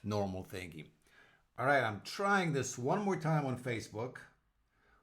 normal thinking. All right, I'm trying this one more time on Facebook.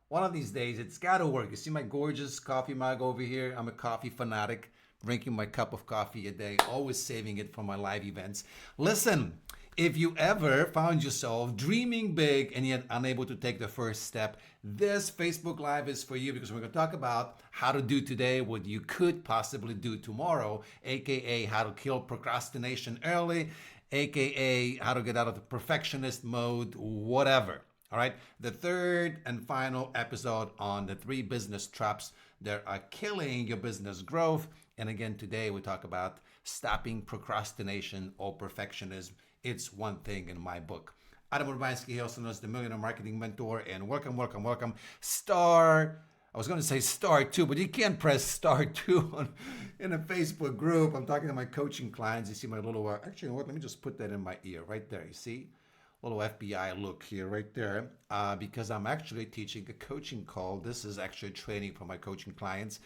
One of these days, it's got to work. You see my gorgeous coffee mug over here? I'm a coffee fanatic, drinking my cup of coffee a day, always saving it for my live events. Listen, if you ever found yourself dreaming big and yet unable to take the first step, this Facebook Live is for you because we're going to talk about how to do today what you could possibly do tomorrow, aka how to kill procrastination early, aka how to get out of the perfectionist mode, whatever. All right, the third and final episode on the 3 business traps that are killing your business growth. And again, today we talk about stopping procrastination or perfectionism. It's one thing in my book. Adam Urbanski, also known as the Millionaire Marketing Mentor, and welcome. I was going to say star two, but you can't press star two in a Facebook group. I'm talking to my coaching clients. You see my little, actually, you know what? Let me just put that in my ear right there. You see? Little FBI look here, right there, because I'm actually teaching a coaching call. This is actually training for my coaching clients.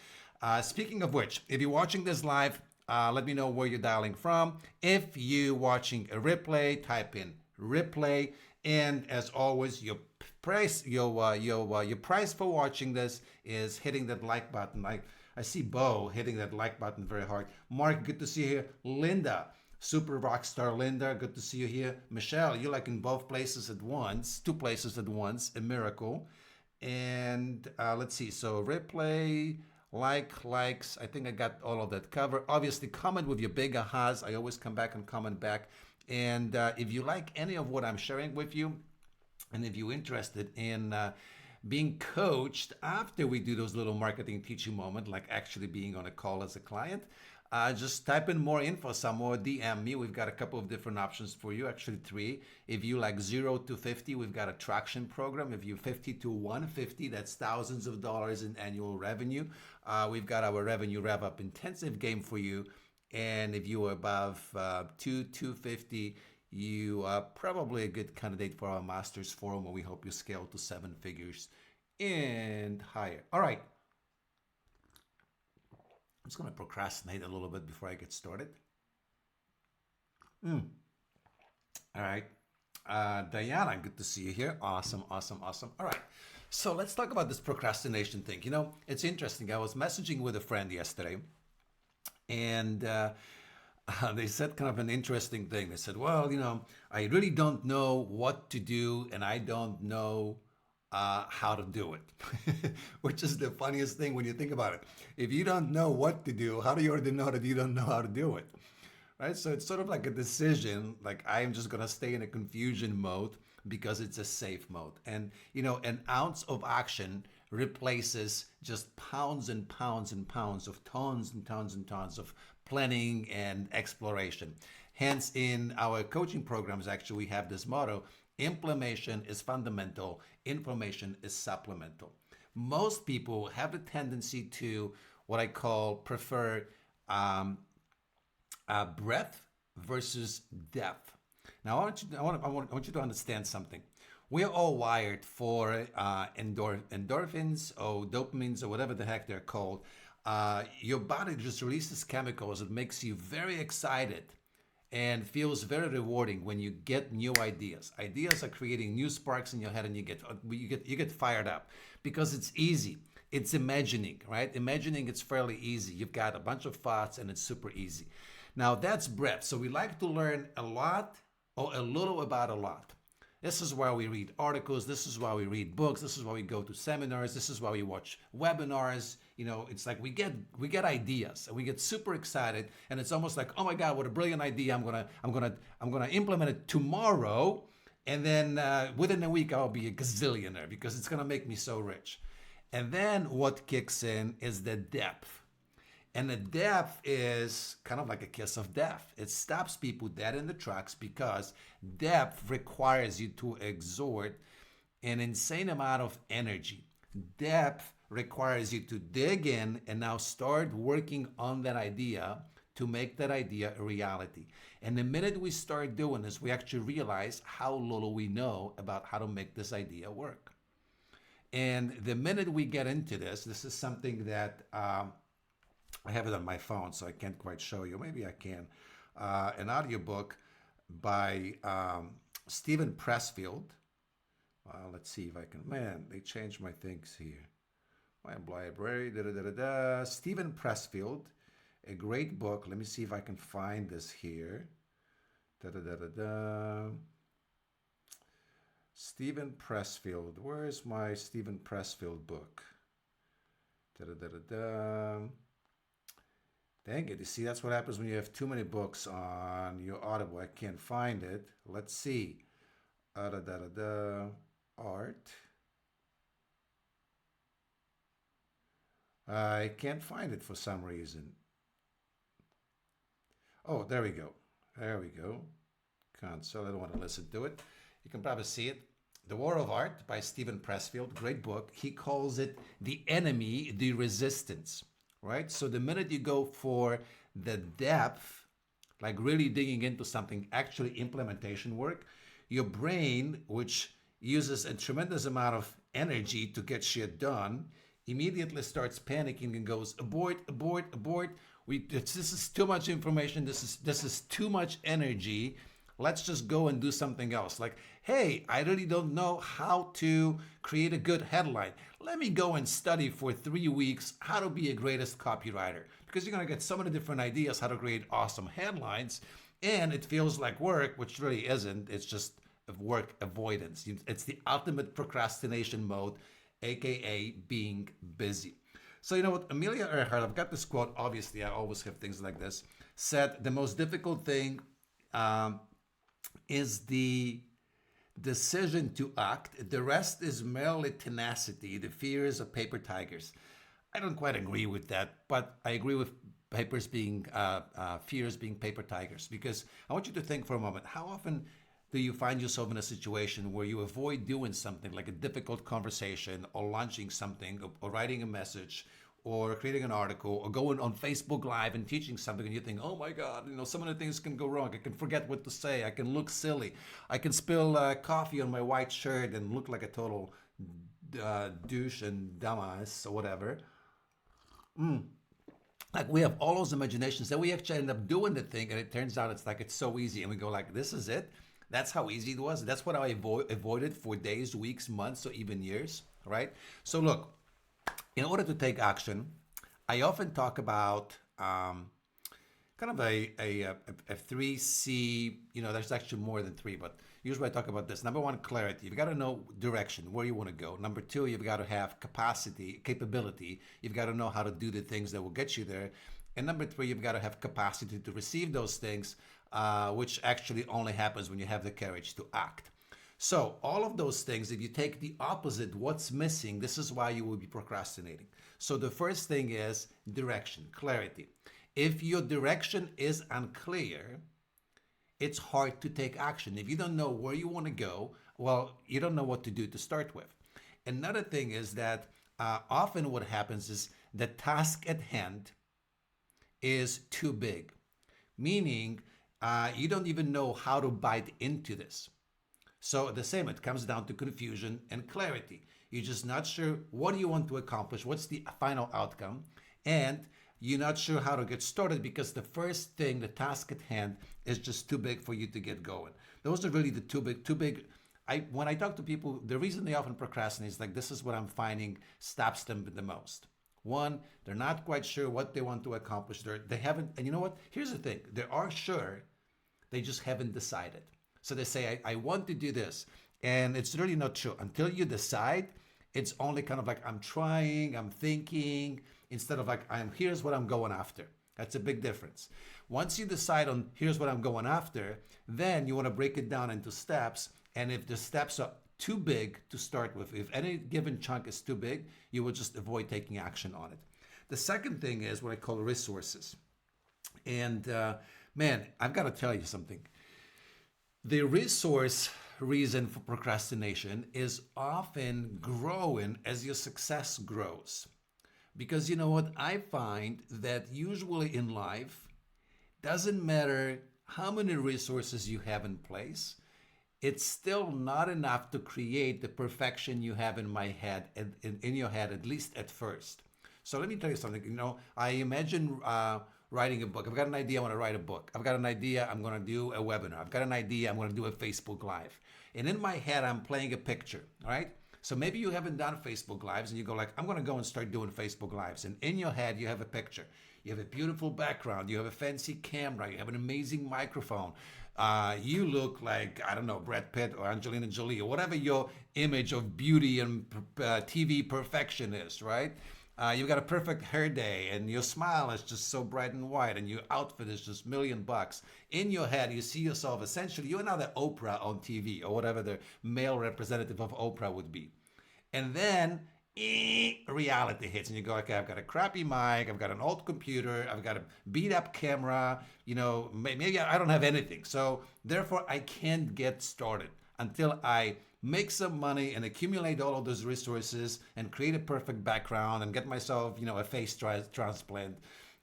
Speaking of which, if you're watching this live, let me know where you're dialing from. If you're watching a replay, type in replay. And as always, your price for watching this is hitting that like button. I see Bo hitting that like button very hard. Mark, good to see you here. Linda. Super rock star Linda, good to see you here. Michelle, you're like in both places at once, 2 places at once, a miracle. And let's see, so replay, likes, I think I got all of that covered. Obviously, comment with your big ahas. I always come back and comment back. And if you like any of what I'm sharing with you, and if you're interested in being coached after we do those little marketing teaching moments, like actually being on a call as a client, just type in more info somewhere, DM me. We've got a couple of different options for you, actually 3. If you like 0 to 50, we've got a traction program. If you're 50 to 150, that's thousands of dollars in annual revenue. We've got our revenue rev up intensive game for you. And if you are above 250, you are probably a good candidate for our Masters Forum, where we help you scale to 7 figures and higher. All right. I'm just going to procrastinate a little bit before I get started. All right. Diana, good to see you here. Awesome. All right. So let's talk about this procrastination thing. You know, it's interesting. I was messaging with a friend yesterday, and they said kind of an interesting thing. They said, well, you know, I really don't know what to do, and I don't know how to do it, which is the funniest thing when you think about it. If you don't know what to do, how do you already know that you don't know how to do it? Right? So it's sort of like a decision, like I'm just going to stay in a confusion mode because it's a safe mode. And, you know, an ounce of action replaces just pounds and pounds and pounds of tons and tons and tons of planning and exploration. Hence, in our coaching programs, actually, we have this motto: inflammation is fundamental, information is supplemental. Most people have a tendency to what I call prefer breadth versus depth. Now, I want you to understand something. We're all wired for endorphins or dopamines or whatever the heck they're called. Your body just releases chemicals that makes you very excited and feels very rewarding when you get new ideas. Ideas are creating new sparks in your head, and you get fired up because it's easy. It's imagining, right? Imagining, it's fairly easy. You've got a bunch of thoughts, and it's super easy. Now that's breadth. So we like to learn a lot or a little about a lot. This is why we read articles. This is why we read books. This is why we go to seminars. This is why we watch webinars. You know, it's like we get ideas and we get super excited, and it's almost like, oh my God, what a brilliant idea! I'm gonna implement it tomorrow, and then within a week I'll be a gazillionaire because it's gonna make me so rich. And then what kicks in is the depth. And the depth is kind of like a kiss of death. It stops people dead in the tracks because depth requires you to exert an insane amount of energy. Depth requires you to dig in and now start working on that idea to make that idea a reality. And the minute we start doing this, we actually realize how little we know about how to make this idea work. And the minute we get into this, this is something that I have it on my phone, so I can't quite show you. Maybe I can. An audiobook by Stephen Pressfield. Let's see if I can. Man, they changed my things here. My library. Da, da, da, da, da. Stephen Pressfield, a great book. Let me see if I can find this here. Da, da, da, da, da. Stephen Pressfield. Where's my Stephen Pressfield book? Da, da, da, da, da. Dang it. You see, that's what happens when you have too many books on your Audible. I can't find it. Let's see. Da, da, da, da. Art. I can't find it for some reason. Oh, there we go. There we go. Console. I don't want to listen to it. You can probably see it. The War of Art by Stephen Pressfield. Great book. He calls it the enemy, the resistance. Right? So the minute you go for the depth, like really digging into something, actually implementation work, your brain, which uses a tremendous amount of energy to get shit done, immediately starts panicking and goes abort, abort, abort. This is too much information. This is too much energy. Let's just go and do something else. Like, hey, I really don't know how to create a good headline. Let me go and study for 3 weeks how to be a greatest copywriter, because you're going to get so many different ideas how to create awesome headlines. And it feels like work, which really isn't. It's just work avoidance. It's the ultimate procrastination mode, aka being busy. So you know what, Amelia Earhart, I've got this quote, obviously I always have things like this, said the most difficult thing is the decision to act. The rest is merely tenacity, the fears of paper tigers. I don't quite agree with that, but I agree with fears being paper tigers, because I want you to think for a moment, how often do you find yourself in a situation where you avoid doing something like a difficult conversation or launching something or writing a message or creating an article or going on Facebook Live and teaching something, and you think, oh my God, some of the things can go wrong. I can forget what to say. I can look silly. I can spill coffee on my white shirt and look like a total douche and dumbass or whatever. Like, we have all those imaginations that we actually end up doing the thing, and it turns out it's so easy, and we go like, this is it. That's how easy it was. That's what I avoided for days, weeks, months, or even years, right? So look, in order to take action, I often talk about kind of a 3C, there's actually more than three, but usually I talk about this. Number one, clarity. You've got to know direction, where you want to go. Number two, you've got to have capability. You've got to know how to do the things that will get you there. And number three, you've got to have capacity to receive those things, which actually only happens when you have the courage to act. So all of those things, if you take the opposite, what's missing, this is why you will be procrastinating. So the first thing is direction, clarity. If your direction is unclear, it's hard to take action. If you don't know where you want to go, well, you don't know what to do to start with. Another thing is that often what happens is the task at hand is too big, meaning you don't even know how to bite into this. So the same, it comes down to confusion and clarity. You're just not sure what do you want to accomplish, what's the final outcome, and you're not sure how to get started because the first thing, the task at hand, is just too big for you to get going. Those are really the too big. When I talk to people, the reason they often procrastinate is like, this is what I'm finding stops them the most. One, they're not quite sure what they want to accomplish. They haven't, and you know what? Here's the thing. They are sure, they just haven't decided. So they say, I want to do this. And it's really not true. Until you decide, it's only kind of like, I'm trying, I'm thinking, instead of like, here's what I'm going after. That's a big difference. Once you decide on here's what I'm going after, then you want to break it down into steps. And if the steps are too big to start with, if any given chunk is too big, you will just avoid taking action on it. The second thing is what I call resources. And man, I've got to tell you something. The resource reason for procrastination is often growing as your success grows. Because you know what? I find that usually in life, doesn't matter how many resources you have in place, it's still not enough to create the perfection you have in my head, in your head, at least at first. So let me tell you something. I imagine writing a book. I've got an idea, I want to write a book. I've got an idea, I'm going to do a webinar. I've got an idea, I'm going to do a Facebook Live. And in my head, I'm playing a picture, all right? So maybe you haven't done Facebook Lives and you go like, I'm going to go and start doing Facebook Lives. And in your head, you have a picture. You have a beautiful background. You have a fancy camera. You have an amazing microphone. You look like, I don't know, Brad Pitt or Angelina Jolie or whatever your image of beauty and TV perfection is, right? You've got a perfect hair day and your smile is just so bright and white and your outfit is just $1,000,000. In your head, you see yourself essentially, you're now the Oprah on TV or whatever the male representative of Oprah would be. And then reality hits and you go, okay, I've got a crappy mic, I've got an old computer, I've got a beat up camera, maybe I don't have anything. So therefore I can't get started until I make some money and accumulate all of those resources and create a perfect background and get myself, a face transplant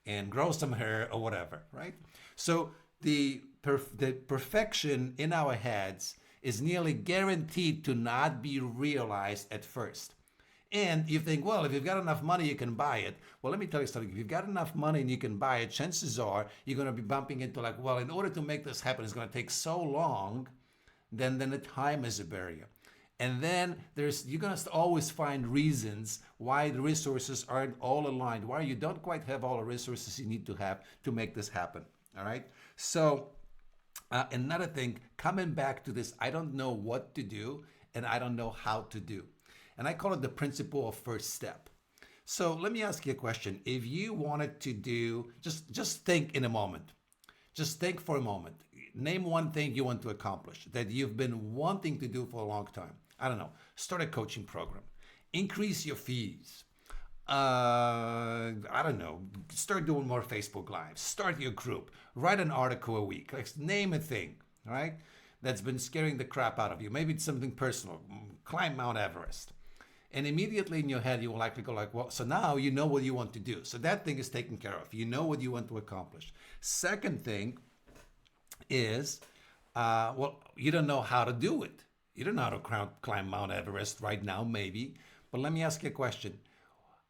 and grow some hair or whatever, right? So the perfection in our heads is nearly guaranteed to not be realized at first. And you think, well, if you've got enough money, you can buy it. Well, let me tell you something. If you've got enough money and you can buy it, chances are you're going to be bumping into like, well, in order to make this happen, it's going to take so long, then the time is a barrier. And then you're going to always find reasons why the resources aren't all aligned, why you don't quite have all the resources you need to have to make this happen. All right. So another thing, coming back to this, I don't know what to do and I don't know how to do. And I call it the principle of first step. So let me ask you a question. If you wanted to do, just think in a moment. Just think for a moment. Name one thing you want to accomplish that you've been wanting to do for a long time. I don't know. Start a coaching program. Increase your fees. I don't know. Start doing more Facebook Lives. Start your group. Write an article a week. Like, name a thing, all right? That's been scaring the crap out of you. Maybe it's something personal. Climb Mount Everest. And immediately in your head, you will likely go like, well, so now you know what you want to do. So that thing is taken care of. You know what you want to accomplish. Second thing is, you don't know how to do it. You don't know how to climb Mount Everest right now, maybe. But let me ask you a question.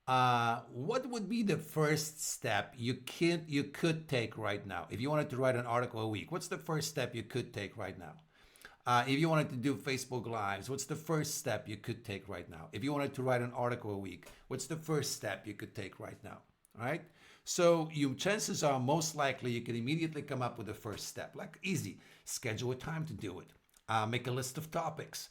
What would be the first step you could take right now? If you wanted to write an article a week, what's the first step you could take right now? If you wanted to do Facebook Lives, what's the first step you could take right now? If you wanted to write an article a week, what's the first step you could take right now? All right? So chances are most likely you can immediately come up with the first step. Like easy, schedule a time to do it. Make a list of topics.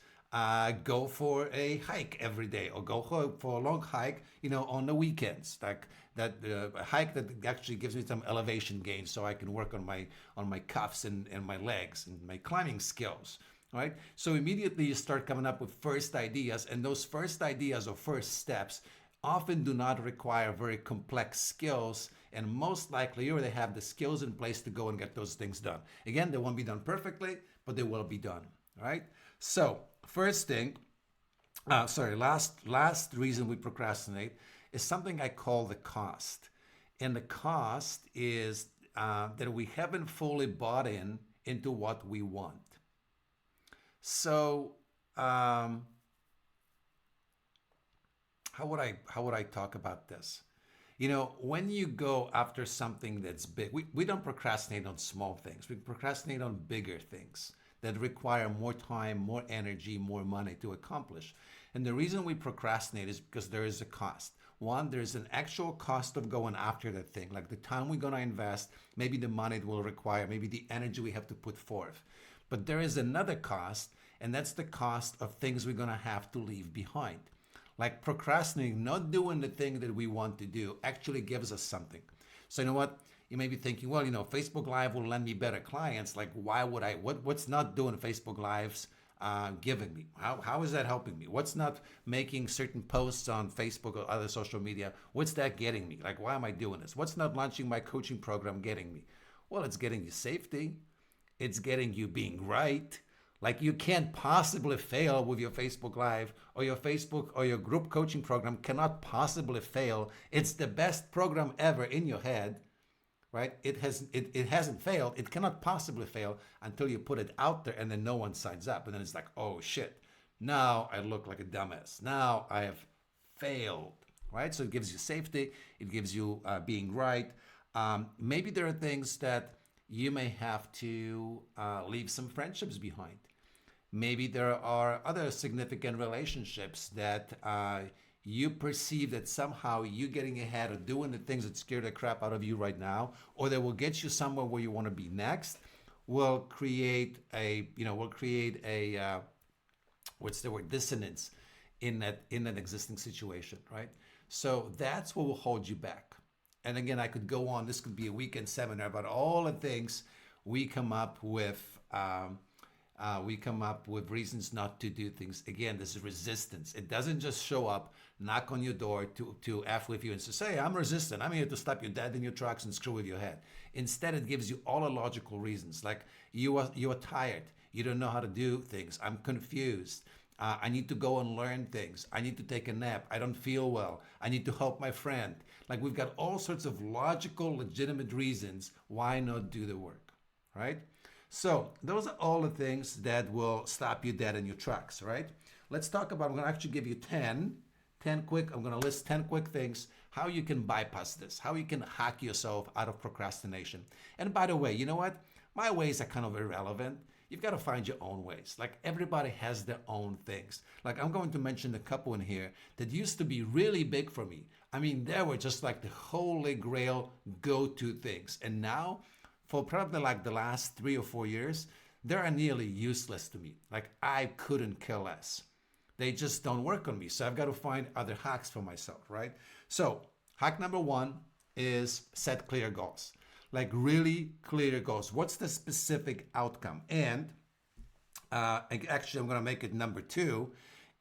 Go for a hike every day or go for a long hike, on the weekends. Like that a hike that actually gives me some elevation gain so I can work on my cuffs and my legs and my climbing skills. Right? So immediately you start coming up with first ideas, and those first ideas or first steps often do not require very complex skills, and most likely you already have the skills in place to go and get those things done. Again, they won't be done perfectly, but they will be done. Right? So first thing, last reason we procrastinate is something I call the cost. And the cost is that we haven't fully bought into what we want. So how would I talk about this? When you go after something that's big, we don't procrastinate on small things. We procrastinate on bigger things that require more time, more energy, more money to accomplish. And the reason we procrastinate is because there is a cost. One, there's an actual cost of going after that thing, like the time we're going to invest, maybe the money it will require, maybe the energy we have to put forth. But there is another cost, and that's the cost of things we're going to have to leave behind. Like procrastinating, not doing the thing that we want to do, actually gives us something. So you know what? You may be thinking, well, Facebook Live will lend me better clients. Like, why would I? What's not doing Facebook Lives giving me? How is that helping me? What's not making certain posts on Facebook or other social media? What's that getting me? Like, why am I doing this? What's not launching my coaching program getting me? Well, it's getting you safety. It's getting you being right. Like, you can't possibly fail with your Facebook Live, or your Facebook or your group coaching program cannot possibly fail. It's the best program ever in your head. Right? It hasn't failed. It cannot possibly fail until you put it out there and then no one signs up. And then it's like, oh shit, now I look like a dumbass. Now I have failed. Right? So it gives you safety. It gives you being right. Maybe there are things that you may have to leave some friendships behind. Maybe there are other significant relationships that you perceive that somehow you getting ahead or doing the things that scare the crap out of you right now, or that will get you somewhere where you want to be next, will create a what's the word, dissonance in an existing situation, right? So that's what will hold you back. And again, I could go on. This could be a weekend seminar about all the things we come up with. We come up with reasons not to do things. Again, this is resistance. It doesn't just show up, knock on your door to F with you and say, hey, I'm resistant. I'm here to stop you dead in your tracks and screw with your head. Instead, it gives you all the logical reasons. Like you are tired. You don't know how to do things. I'm confused. I need to go and learn things. I need to take a nap. I don't feel well. I need to help my friend. Like we've got all sorts of logical, legitimate reasons why not do the work, right? So those are all the things that will stop you dead in your tracks, right? Let's talk about, I'm going to actually give you 10 quick, I'm going to list 10 quick things, how you can bypass this, how you can hack yourself out of procrastination. And by the way, you know what? My ways are kind of irrelevant. You've got to find your own ways. Like everybody has their own things. Like I'm going to mention a couple in here that used to be really big for me. I mean, they were just like the holy grail go-to things. And now, for probably like the last 3 or 4 years, they are nearly useless to me. Like I couldn't care less. They just don't work on me. So I've got to find other hacks for myself, right? So hack number one is set clear goals. Like really clear goals. What's the specific outcome? And actually, I'm going to make it number two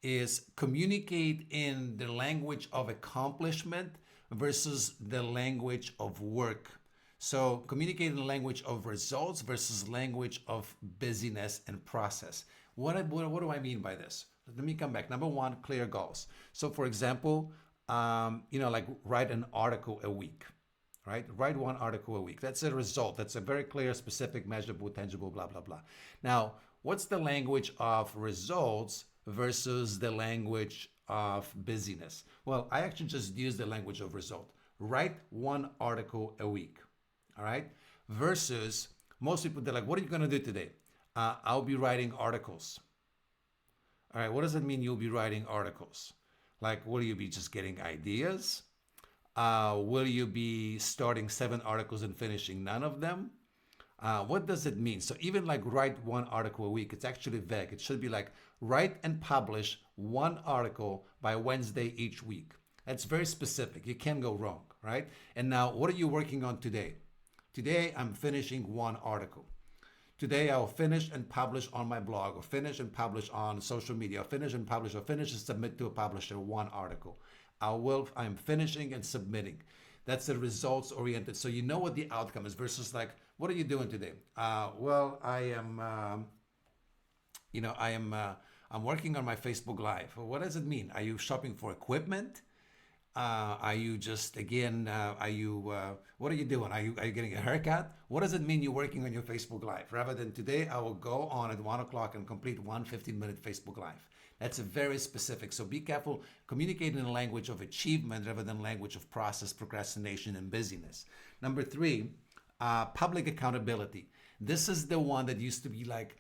is communicate in the language of accomplishment versus the language of work. So communicate in the language of results versus language of busyness and process. What do I mean by this? Let me come back. Number one, clear goals. So for example, like write an article a week, right? Write one article a week. That's a result. That's a very clear, specific, measurable, tangible, blah, blah, blah. Now, what's the language of results versus the language of busyness? Well, I actually just use the language of result. Write one article a week, all right? Versus most people, they're like, what are you going to do today? I'll be writing articles. All right, what does it mean you'll be writing articles? Like, will you be just getting ideas? Will you be starting 7 articles and finishing none of them? What does it mean? So even like write one article a week, it's actually vague. It should be like write and publish one article by Wednesday each week. That's very specific. You can't go wrong, right? And now, what are you working on today? Today, I'm finishing one article. Today, I'll finish and publish on my blog, or finish and publish on social media, or finish and publish, or finish and submit to a publisher one article. I'm finishing and submitting. That's the results oriented. So you know what the outcome is versus like, what are you doing today? Well, I'm working on my Facebook Live. Well, what does it mean? Are you shopping for equipment? Are you just, again, what are you doing? Are you getting a haircut? What does it mean you're working on your Facebook Live? Rather than today, I will go on at 1 o'clock and complete one 15-minute Facebook Live. That's a very specific. So be careful. Communicate in the language of achievement rather than language of process, procrastination, and busyness. Number 3, public accountability. This is the one that used to be like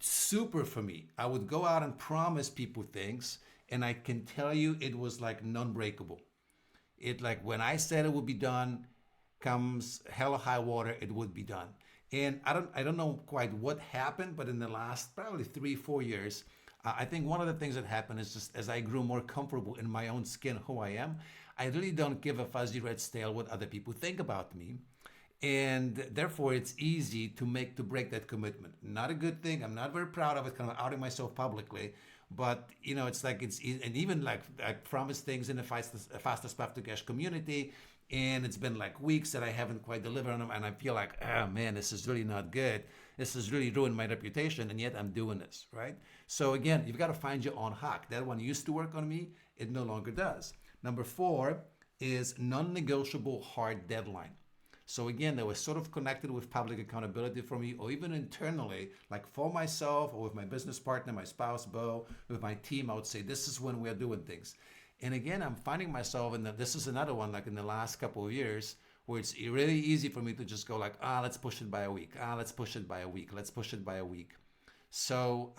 super for me. I would go out and promise people things, and I can tell you it was like non-breakable. It like when I said it would be done, comes hell or high water, it would be done. And I don't know quite what happened, but in the last probably 3-4 years, I think one of the things that happened is just as I grew more comfortable in my own skin, who I am, I really don't give a fuzzy red tail what other people think about me. And therefore, it's easy to break that commitment. Not a good thing. I'm not very proud of it, kind of outing myself publicly. But, it's like and even like I promised things in the fastest path to cash community. And it's been like weeks that I haven't quite delivered on them. And I feel like, oh man, this is really not good. This has really ruined my reputation. And yet I'm doing this, right? So again, you've got to find your own hack. That one used to work on me. It no longer does. Number 4 is non-negotiable hard deadline. So again, that was sort of connected with public accountability for me, or even internally, like for myself or with my business partner, my spouse, Bo, with my team, I would say, this is when we're doing things. And again, I'm finding myself in that this is another one, like in the last couple of years, where it's really easy for me to just go like, let's push it by a week. Let's push it by a week. Let's push it by a week. So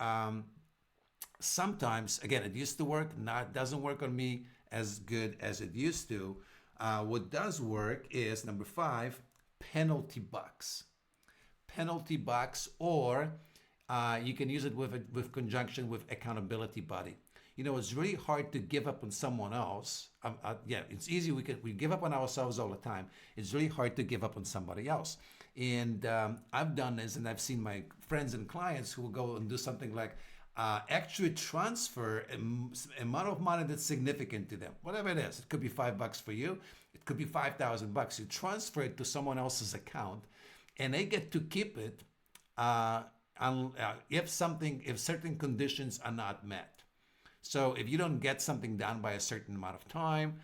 sometimes, again, it used to work. Now it doesn't work on me as good as it used to. What does work is number 5, penalty bucks. Penalty bucks, or you can use it with conjunction with accountability buddy. You know, it's really hard to give up on someone else. Yeah, it's easy. We give up on ourselves all the time. It's really hard to give up on somebody else. And I've done this, and I've seen my friends and clients who will go and do something like actually transfer an amount of money that's significant to them, whatever it is. It could be $5 for you. It could be $5,000. You transfer it to someone else's account, and they get to keep it if certain conditions are not met. So if you don't get something done by a certain amount of time,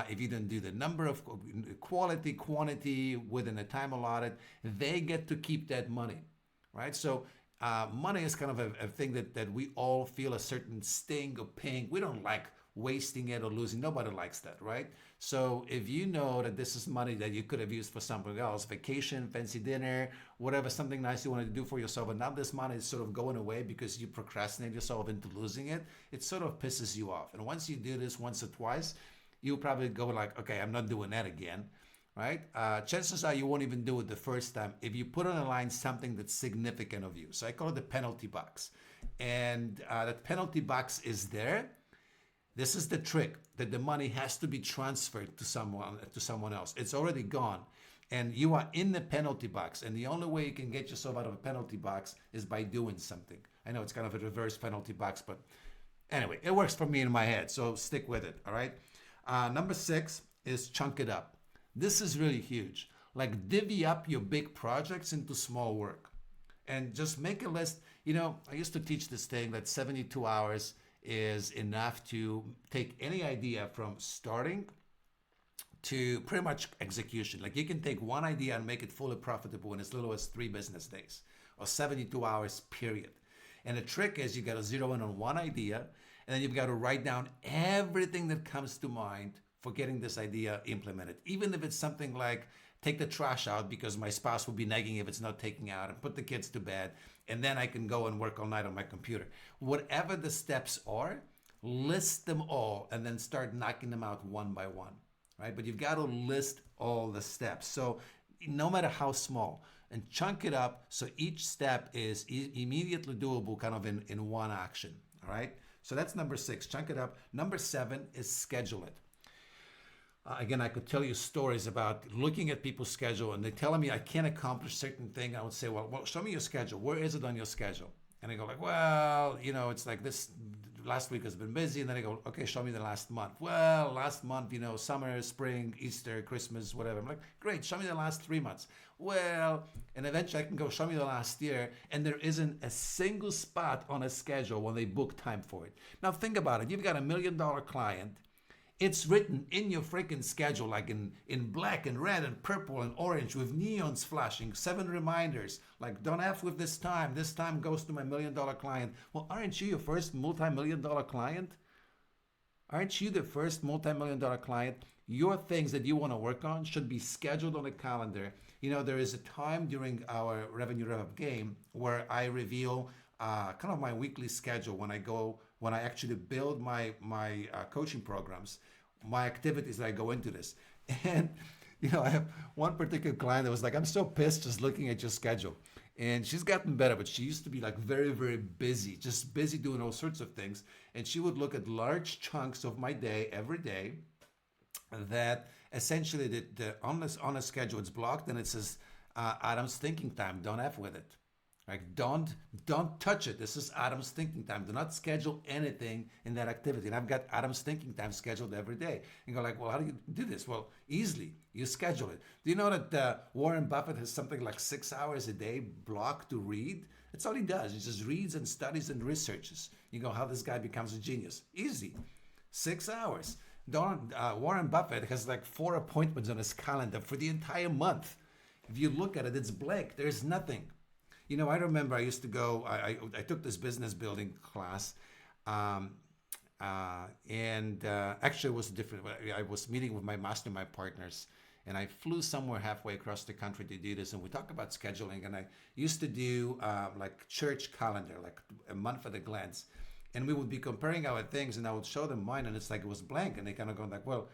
if you don't do the number of quantity within the time allotted, they get to keep that money, right? So money is kind of a thing that we all feel a certain sting or pain. We don't like wasting it or losing. Nobody likes that, right? So if you know that this is money that you could have used for something else, vacation, fancy dinner, whatever, something nice you wanted to do for yourself, and now this money is sort of going away because you procrastinate yourself into losing it, it sort of pisses you off. And once you do this once or twice, you'll probably go like, okay, I'm not doing that again, right? Chances are you won't even do it the first time if you put on the line something that's significant of you. So I call it the penalty box. And that penalty box is there. This is the trick, that the money has to be transferred to someone else. It's already gone, and you are in the penalty box. And the only way you can get yourself out of a penalty box is by doing something. I know it's kind of a reverse penalty box, but anyway, it works for me in my head, so stick with it, all right? Number 6 is chunk it up. This is really huge. Like, divvy up your big projects into small work, and just make a list. You know, I used to teach this thing that 72 hours is enough to take any idea from starting to pretty much execution. Like, you can take one idea and make it fully profitable in as little as 3 business days or 72 hours, period. And the trick is you got to zero in on one idea, and then you've got to write down everything that comes to mind for getting this idea implemented. Even if it's something like take the trash out because my spouse will be nagging if it's not taken out, and put the kids to bed, and then I can go and work all night on my computer. Whatever the steps are, list them all and then start knocking them out one by one, right? But you've got to list all the steps. So no matter how small, and chunk it up so each step is immediately doable kind of in one action, all right? So that's number 6, chunk it up. Number 7 is schedule it. Again, I could tell you stories about looking at people's schedule and they telling me I can't accomplish certain thing. I would say, well, show me your schedule. Where is it on your schedule? And they go like, well, you know, it's like this last week has been busy. And then I go, okay, show me the last month. Well, last month, you know, summer, spring, Easter, Christmas, whatever. I'm like, great, show me the last 3 months. Well, and eventually I can go show me the last year. And there isn't a single spot on a schedule when they book time for it. Now think about it. You've got $1 million client. It's written in your freaking schedule, like in black and red and purple and orange with neons flashing, 7 reminders, like don't F with this time goes to my $1 million client. Well, aren't you your first multi-million dollar client? Aren't you the first multi-million dollar client? Your things that you want to work on should be scheduled on a calendar. You know, there is a time during our Revenue Rev Up game where I reveal kind of my weekly schedule when I actually build my coaching programs, my activities that I go into this. And, you know, I have one particular client that was like, I'm so pissed just looking at your schedule. And she's gotten better, but she used to be like very, very busy, just busy doing all sorts of things. And she would look at large chunks of my day every day that essentially on a schedule, it's blocked and it says, Adam's thinking time, don't F with it. Like, don't touch it. This is Adam's thinking time. Do not schedule anything in that activity. And I've got Adam's thinking time scheduled every day. And go like, well, how do you do this? Well, easily. You schedule it. Do you know that Warren Buffett has something like 6 hours a day blocked to read? That's all he does. He just reads and studies and researches. You go, how this guy becomes a genius. Easy. 6 hours. Warren Buffett has like 4 appointments on his calendar for the entire month. If you look at it, it's blank. There's nothing. You know, I remember I used to go, I took this business building class, and actually it was different. I was meeting with my mastermind partners, and I flew somewhere halfway across the country to do this. And we talk about scheduling, and I used to do like church calendar, like a month at a glance. And we would be comparing our things, and I would show them mine, and it's like it was blank. And they kind of go like, well,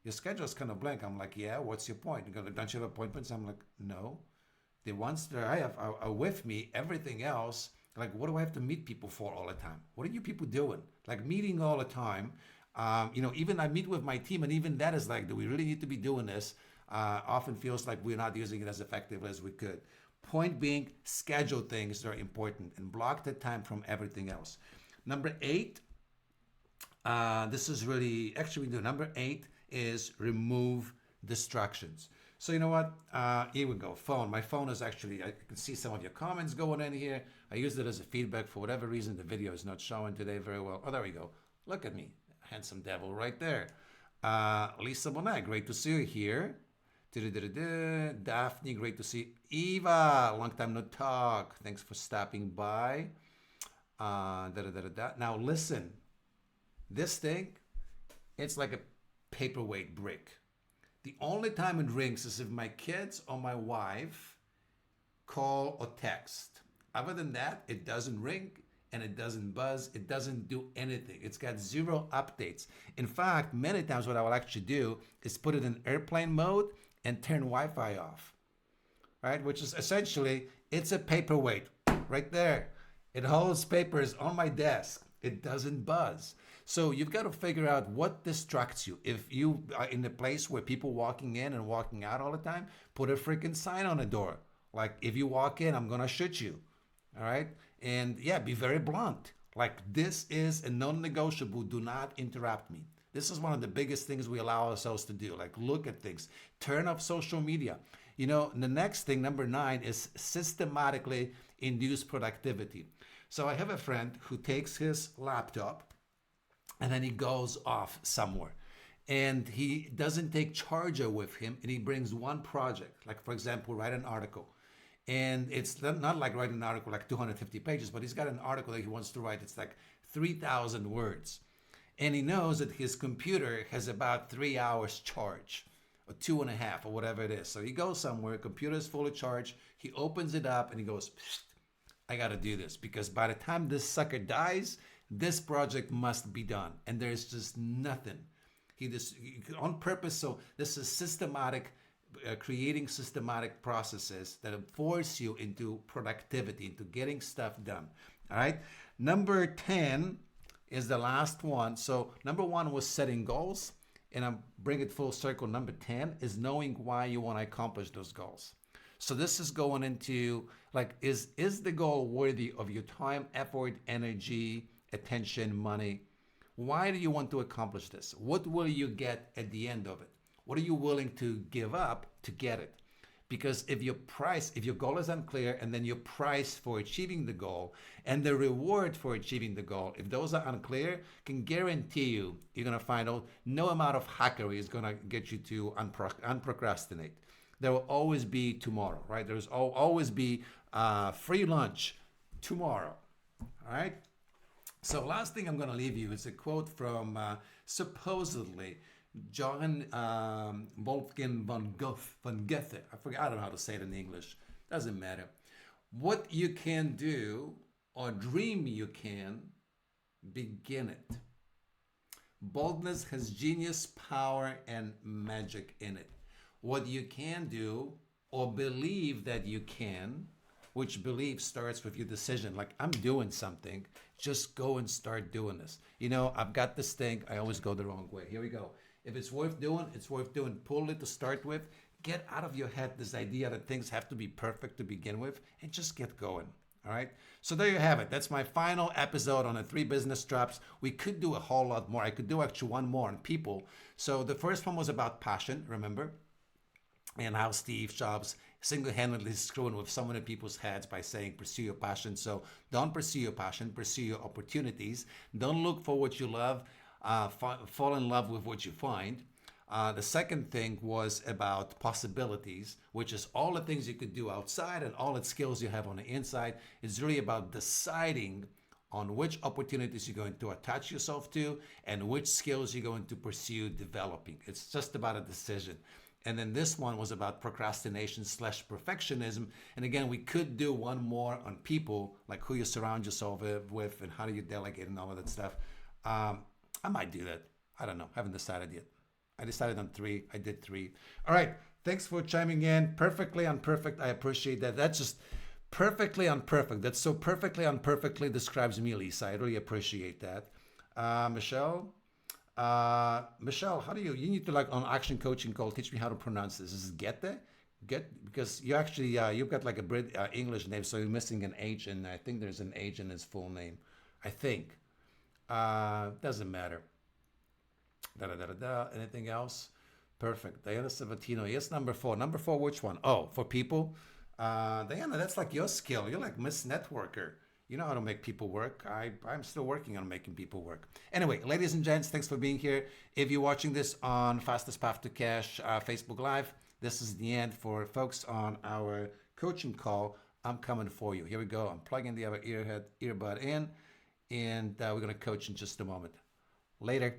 your schedule is kind of blank. I'm like, yeah, what's your point? You go, don't you have appointments? I'm like, no. The ones that I have are with me. Everything else, like, what do I have to meet people for all the time? What are you people doing? Like, meeting all the time. Even I meet with my team, and even that is like, do we really need to be doing this? Often feels like we're not using it as effectively as we could. Point being, schedule things that are important and block the time from everything else. Number 8, this is really, actually, we do. Number 8 is remove distractions. So you know what? Here we go. Phone. My phone is actually, I can see some of your comments going in here. I used it as a feedback. For whatever reason, the video is not showing today very well. Oh, there we go. Look at me. Handsome devil right there. Lisa Bonet, great to see you here. Daphne, great to see you. Eva, long time no talk. Thanks for stopping by. Now listen, this thing, it's like a paperweight brick. The only time it rings is if my kids or my wife call or text. Other than that, it doesn't ring and it doesn't buzz. It doesn't do anything. It's got 0 updates. In fact, many times what I will actually do is put it in airplane mode and turn Wi-Fi off, right? Which is essentially, it's a paperweight right there. It holds papers on my desk. It doesn't buzz. So you've got to figure out what distracts you. If you are in a place where people walking in and walking out all the time, put a freaking sign on the door. Like, if you walk in, I'm going to shoot you. All right? And yeah, be very blunt. Like, this is a non-negotiable. Do not interrupt me. This is one of the biggest things we allow ourselves to do. Like, look at things. Turn off social media. You know, the next thing, number 9, is systematically induce productivity. So I have a friend who takes his laptop and then he goes off somewhere. And he doesn't take charger with him, and he brings one project. Like, for example, write an article. And it's not like writing an article like 250 pages, but he's got an article that he wants to write. It's like 3,000 words. And he knows that his computer has about 3 hours charge, or 2.5, or whatever it is. So he goes somewhere, computer is fully charged. He opens it up and he goes, I got to do this, because by the time this sucker dies, this project must be done. And there's just nothing. He just, on purpose, so this is systematic, creating systematic processes that force you into productivity, into getting stuff done. All right. Number 10 is the last one. So number 1 was setting goals, and I'm bring it full circle. Number 10 is knowing why you want to accomplish those goals. So this is going into, like, is the goal worthy of your time, effort, energy, attention, money? Why do you want to accomplish this? What will you get at the end of it? What are you willing to give up to get it? Because if your goal is unclear, and then your price for achieving the goal and the reward for achieving the goal, if those are unclear, can guarantee you, you're going to find out no amount of hackery is going to get you to unprocrastinate. There will always be tomorrow, right? There's always be free lunch tomorrow, all right? So last thing I'm going to leave you is a quote from supposedly John Wolfgang von Goethe. I don't know how to say it in English. Doesn't matter. What you can do or dream you can, begin it. Boldness has genius, power, and magic in it. What you can do or believe that you can, which belief starts with your decision. Like, I'm doing something, just go and start doing this. You know, I've got this thing, I always go the wrong way. Here we go. If it's worth doing, it's worth doing. Pull it to start with. Get out of your head this idea that things have to be perfect to begin with, and just get going. All right. So there you have it. That's my final episode on the 3 business traps. We could do a whole lot more. I could do actually one more on people. So the first one was about passion, remember? And how Steve Jobs single-handedly screwing with so many people's heads by saying pursue your passion. So don't pursue your passion, pursue your opportunities. Don't look for what you love. Fall in love with what you find. The second thing was about possibilities, which is all the things you could do outside and all the skills you have on the inside. It's really about deciding on which opportunities you're going to attach yourself to and which skills you're going to pursue developing. It's just about a decision. And then this one was about procrastination slash perfectionism. And again, we could do one more on people, like who you surround yourself with and how do you delegate and all of that stuff. I might do that. I don't know. Haven't decided yet. I decided on three. I did three. All right. Thanks for chiming in. Perfectly unperfect. I appreciate that. That's just perfectly unperfect. That so perfectly unperfectly describes me, Lisa. I really appreciate that. Michelle. Michelle, how do you need to like on action coaching call, teach me how to pronounce this. Is it Gete? Get because you actually you've got like a Brit English name, so you're missing an H, and I think there's an H in his full name. I think. Doesn't matter. Da da da da da. Anything else? Perfect. Diana Savatino. Yes, number four. Number four, which one? Oh, for people. Diana, that's like your skill. You're like Miss Networker. You know how to make people work. I'm still working on making people work. Anyway, ladies and gents, thanks for being here. If you're watching this on Fastest Path to Cash Facebook Live, this is the end for folks on our coaching call. I'm coming for you. Here we go. I'm plugging the other earbud in, and we're going to coach in just a moment. Later.